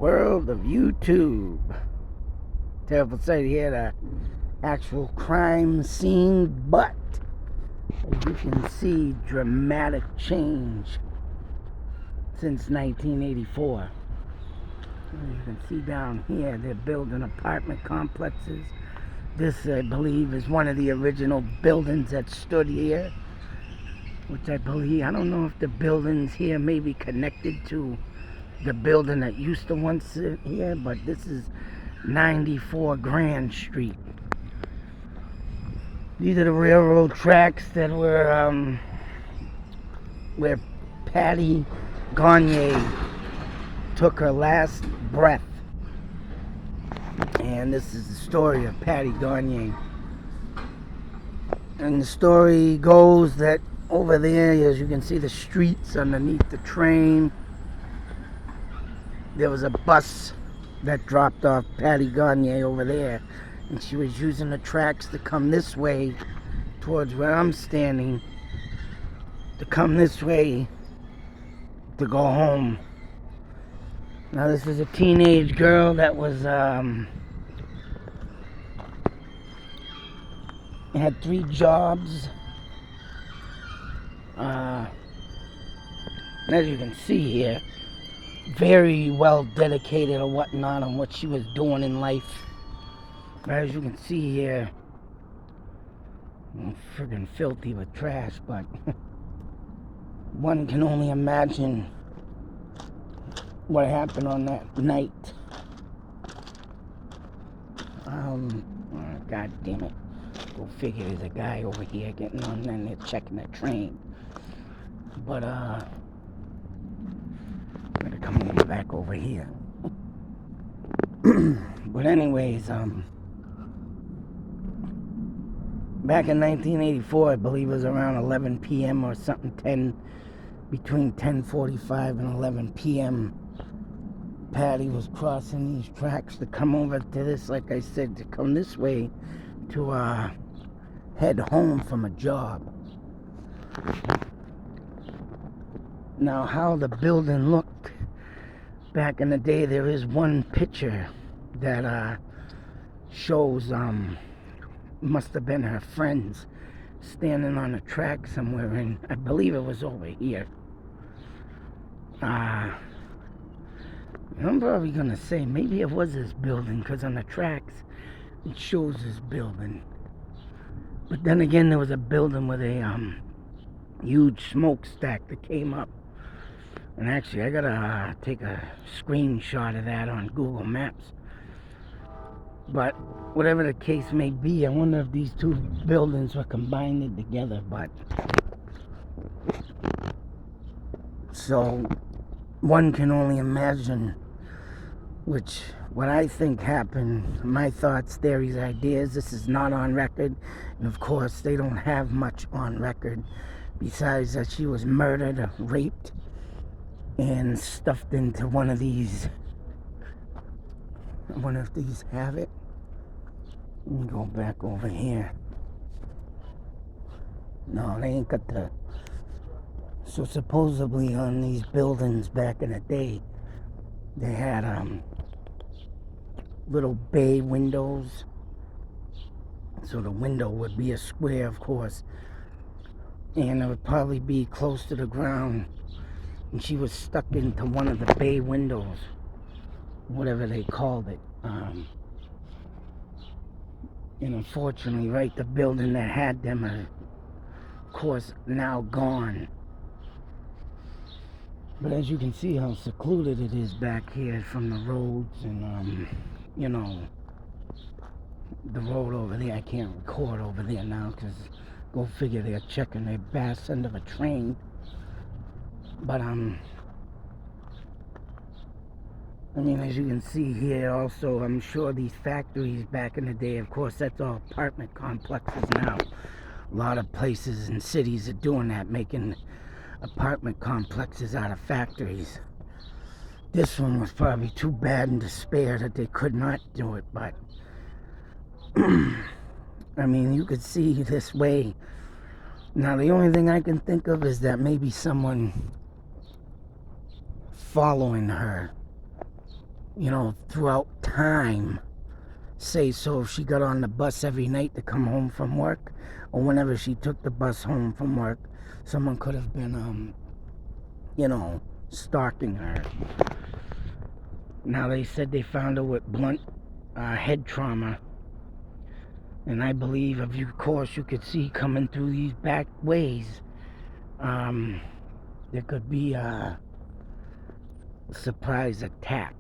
world of YouTube. Terrible sight here, the actual crime scene, but as you can see, dramatic change since 1984. As you can see down here, they're building apartment complexes. This, I believe, is one of the original buildings that stood here, which I believe, I don't know if the buildings here may be connected to the building that used to once sit here, but this is 94 Grand Street. These are the railroad tracks that were where Patty Gonyea took her last breath. And this is the story of Patty Gonyea. And the story goes that over there, as you can see the streets underneath the train, there was a bus that dropped off Patty Gonyea over there, and she was using the tracks to come this way towards where I'm standing, to come this way to go home. Now this is a teenage girl that was had 3 jobs. As you can see here, very well dedicated or whatnot on what she was doing in life. But as you can see here, I'm friggin' filthy with trash, but one can only imagine what happened on that night. God damn it. Go figure, there's a guy over here getting on and they're checking the train. But I'm gonna come back over here. But anyways, back in 1984, I believe it was around 11 p.m. or something, between 10:45 and 11 p.m. Patty was crossing these tracks to come over to this, like I said, to come this way to head home from a job. Now, how the building looked back in the day, there is one picture that shows must have been her friends standing on a track somewhere, and I believe it was over here. I'm probably gonna say maybe it was this building, because on the tracks it shows this building. But then again, there was a building with a huge smokestack that came up. And actually, I gotta take a screenshot of that on Google Maps. But whatever the case may be, I wonder if these 2 buildings were combined together. But so one can only imagine what I think happened. My thoughts, theories, ideas. This is not on record, and of course they don't have much on record besides that she was murdered or raped and stuffed into one of these. I wonder if these have it. Let me go back over here. No, they ain't got the. So supposedly on these buildings back in the day, they had little bay windows. So the window would be a square, of course, and it would probably be close to the ground. And she was stuck into one of the bay windows, whatever they called it. And unfortunately, right, the building that had them are, of course, now gone. But as you can see how secluded it is back here from the roads, and you know, the road over there, I can't record over there now because go figure, they're checking their bass end of a train. But I mean, as you can see here also, I'm sure these factories back in the day, of course, that's all apartment complexes now. A lot of places and cities are doing that, making apartment complexes out of factories. This one was probably too bad and despair that they could not do it, but I mean, you could see this way. Now, the only thing I can think of is that maybe someone following her throughout time. Say, so if she got on the bus every night to come home from work, or whenever she took the bus home from work, someone could have been, stalking her. Now, they said they found her with blunt head trauma. And I believe, of course, you could see coming through these back ways, there could be a surprise attack.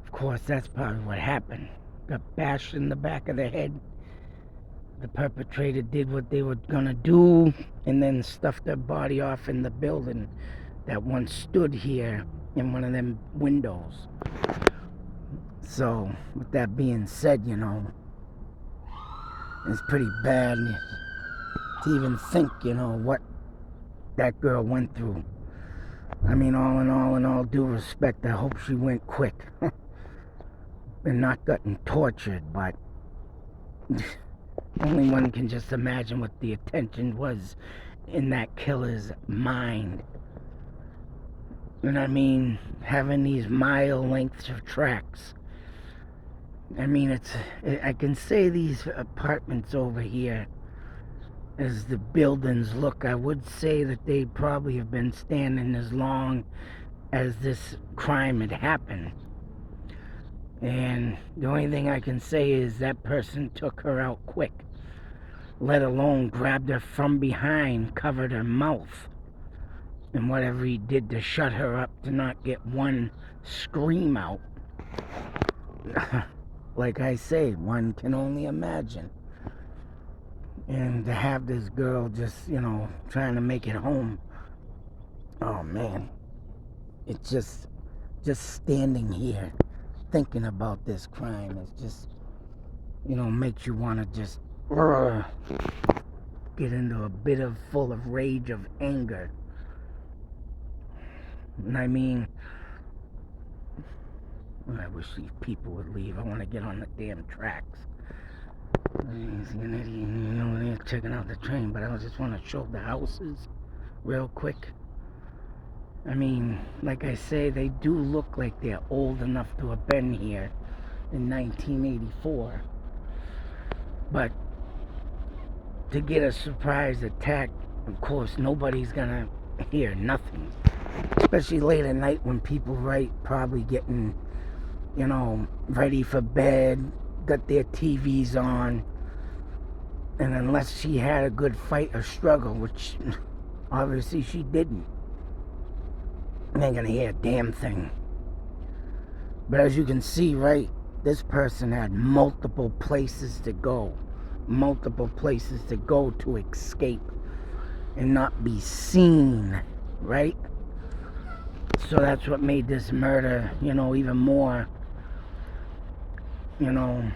Of course, that's probably what happened. Got bashed in the back of the head. The perpetrator did what they were gonna do and then stuffed their body off in the building that once stood here in one of them windows. So, with that being said, it's pretty bad to even think, what that girl went through. I mean, all in all due respect, I hope she went quick and not gotten tortured, but only one can just imagine what the attention was in that killer's mind. And I mean, having these mile lengths of tracks. I mean, I can say these apartments over here, as the buildings look, I would say that they probably have been standing as long as this crime had happened. And the only thing I can say is that person took her out quick, let alone grabbed her from behind, covered her mouth, and whatever he did to shut her up to not get one scream out. Like I say, one can only imagine. And to have this girl just, trying to make it home, oh man, it's just standing here thinking about this crime is just, makes you want to just get into a bit of full of rage of anger. And I mean, I wish these people would leave. I want to get on the damn tracks. He's an idiot, they're checking out the train, but I just want to show the houses real quick. I mean, like I say, they do look like they're old enough to have been here in 1984. But to get a surprise attack, of course, nobody's gonna hear nothing. Especially late at night when people probably getting, ready for bed, got their TVs on. And unless she had a good fight or struggle, which obviously she didn't, they ain't gonna hear a damn thing. But as you can see, this person had multiple places to go to escape and not be seen, right? So that's what made this murder, even more, even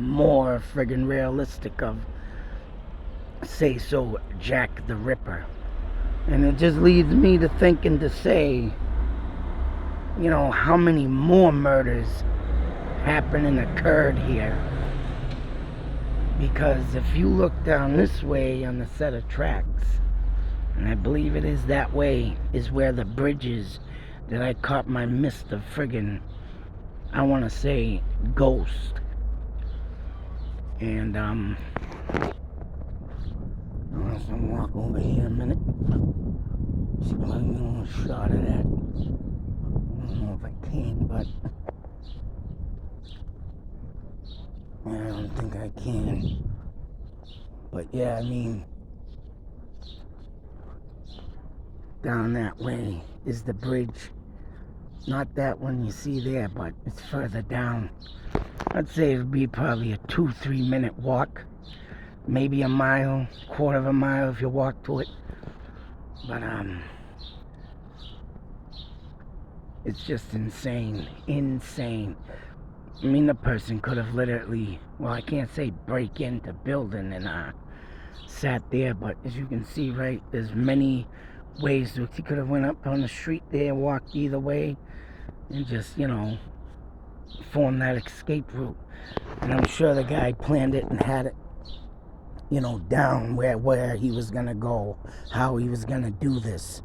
more friggin' realistic of, say so, Jack the Ripper. And it just leads me to think and to say, how many more murders happened and occurred here. Because if you look down this way on the set of tracks, and I believe it is that way, is where the bridge is that I caught my mist of friggin', I want to say, ghost. And, I'll just walk over here a minute. See if I can get a little shot of that. I don't know if I can, but I don't think I can. But yeah, I mean, down that way is the bridge. Not that one you see there, but it's further down. I'd say it would be probably a 2-3 minute walk. Maybe a mile, quarter of a mile if you walk to it. But, it's just insane. I mean, the person could have literally, well, I can't say break into building and, sat there, but as you can see, there's many ways that he could have went up on the street there, walked either way, and just, formed that escape route. And I'm sure the guy planned it and had it, down where he was gonna go, how he was gonna do this.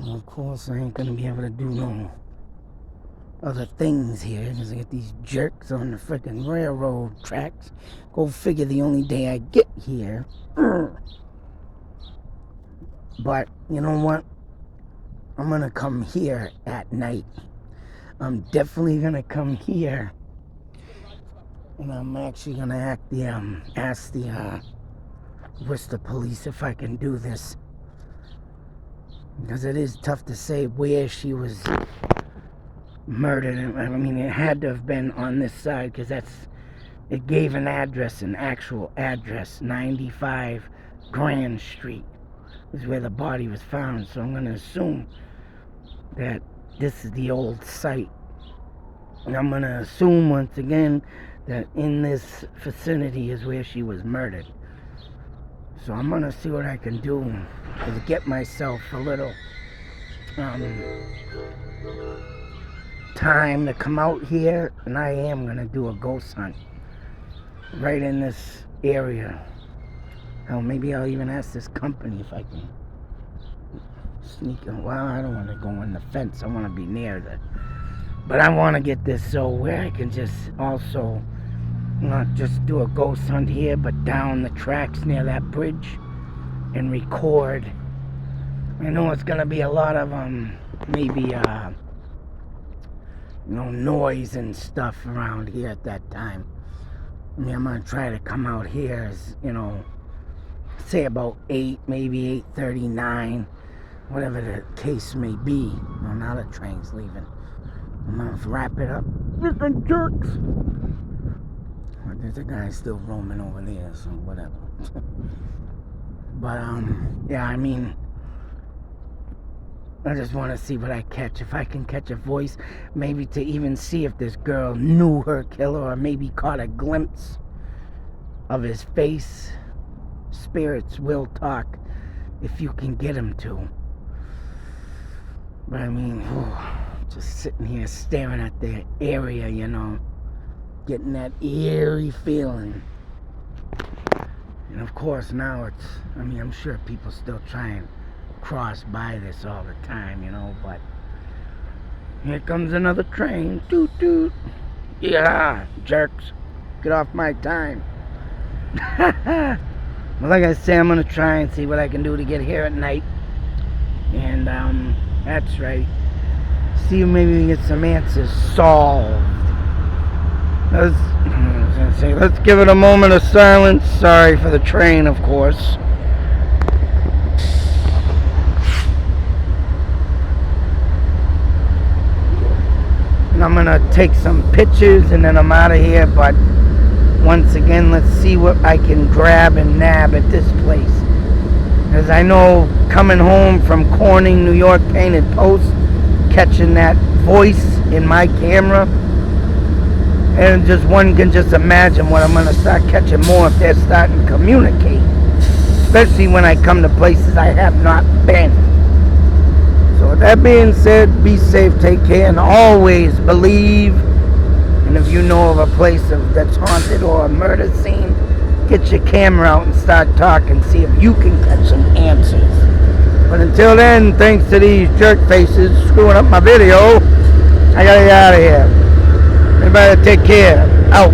Well, of course, I ain't gonna be able to do no other things here because I got these jerks on the freaking railroad tracks. Go figure, the only day I get here. But you know what? I'm gonna come here at night. I'm definitely gonna come here, and I'm actually gonna ask the Worcester police if I can do this, because it is tough to say where she was murdered. I mean, it had to have been on this side because it gave an address, an actual address. 95 Grand Street is where the body was found. So I'm going to assume that this is the old site. And I'm going to assume once again that in this vicinity is where she was murdered. So I'm going to see what I can do to get myself a little time to come out here, and I am going to do a ghost hunt right in this area. Hell, maybe I'll even ask this company if I can sneak in. Well, I don't want to go on the fence. I want to be near but I want to get this so where I can just also not just do a ghost hunt here, but down the tracks near that bridge and record. I know it's going to be a lot of maybe noise and stuff around here at that time. I mean, I'm going to try to come out here as, say about 8, maybe 8:39, whatever the case may be. Well, now the train's leaving. I'm going to wrap it up. Freaking jerks! Well, there's a guy still roaming over there, so whatever. But, yeah, I mean, I just want to see what I catch. If I can catch a voice, maybe to even see if this girl knew her killer or maybe caught a glimpse of his face. Spirits will talk if you can get them to. But I mean, just sitting here staring at the area, getting that eerie feeling. And of course now I'm sure people still try and cross by this all the time, but here comes another train. Toot toot. Yeah, jerks. Get off my time. Well, like I say, I'm going to try and see what I can do to get here at night. And, that's right. See if maybe we can get some answers solved. Let's give it a moment of silence. Sorry for the train, of course. And I'm going to take some pictures and then I'm out of here. But once again, let's see what I can grab and nab at this place. As I know, coming home from Corning, New York Painted Post, catching that voice in my camera, and just one can just imagine what I'm going to start catching more if they're starting to communicate, especially when I come to places I have not been. So with that being said, be safe, take care, and always believe. And if you know of a place that's haunted or a murder scene, get your camera out and start talking, see if you can catch some answers. But until then, thanks to these jerk faces screwing up my video, I gotta get out of here. Everybody take care. Out.